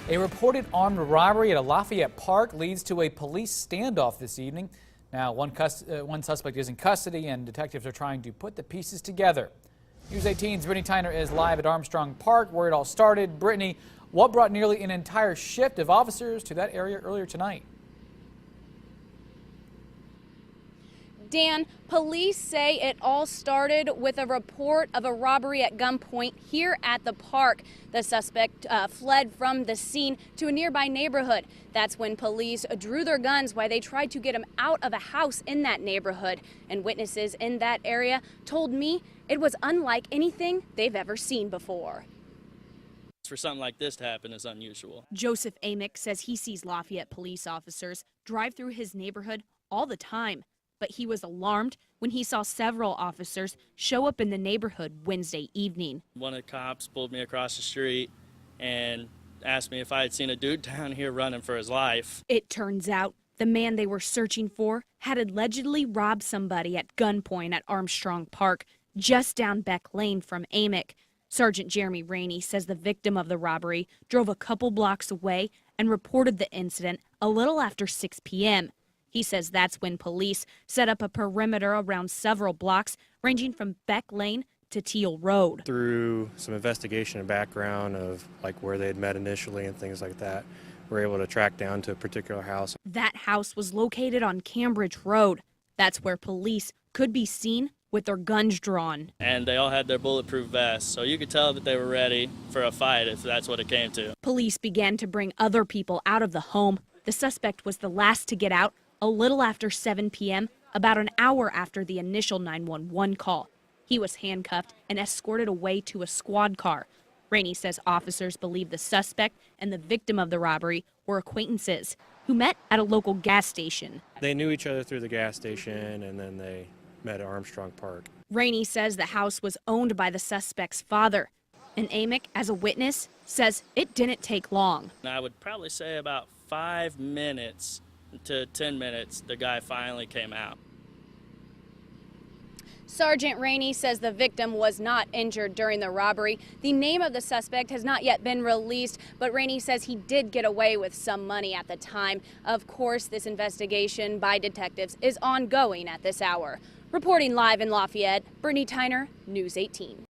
A reported armed robbery at a Lafayette park leads to a police standoff this evening. Now, one suspect is in custody, and detectives are trying to put the pieces together. News 18's Brittany Tyner is live at Armstrong Park, where it all started. Brittany, what brought nearly an entire shift of officers to that area earlier tonight? Dan, police say it all started with a report of a robbery at gunpoint here at the park. The suspect fled from the scene to a nearby neighborhood. That's when police drew their guns while they tried to get him out of a house in that neighborhood. And witnesses in that area told me it was unlike anything they've ever seen before. For something like this to happen is unusual. Joseph Amick says he sees Lafayette police officers drive through his neighborhood all the time. But he was alarmed when he saw several officers show up in the neighborhood Wednesday evening. One of the cops pulled me across the street and asked me if I had seen a dude down here running for his life. It turns out the man they were searching for had allegedly robbed somebody at gunpoint at Armstrong Park, just down Beck Lane from Amick. Sergeant Jeremy Rainey says the victim of the robbery drove a couple blocks away and reported the incident a little after 6 p.m. He says that's when police set up a perimeter around several blocks, ranging from Beck Lane to Teal Road. Through some investigation and background of like where they had met initially and things like that, we're able to track down to a particular house. That house was located on Cambridge Road. That's where police could be seen with their guns drawn. And they all had their bulletproof vests, so you could tell that they were ready for a fight if that's what it came to. Police began to bring other people out of the home. The suspect was the last to get out a little after 7 p.m., about an hour after the initial 911 call. He was handcuffed and escorted away to a squad car. Rainey says officers believe the suspect and the victim of the robbery were acquaintances who met at a local gas station. They knew each other through the gas station, and then they met at Armstrong Park. Rainey says the house was owned by the suspect's father. And Amick, as a witness, says it didn't take long. I would probably say about 5 minutes to 10 minutes, the guy finally came out. Sergeant Rainey says the victim was not injured during the robbery. The name of the suspect has not yet been released, but Rainey says he did get away with some money at the time. Of course, this investigation by detectives is ongoing at this hour. Reporting live in Lafayette, Brittany Tyner, News 18.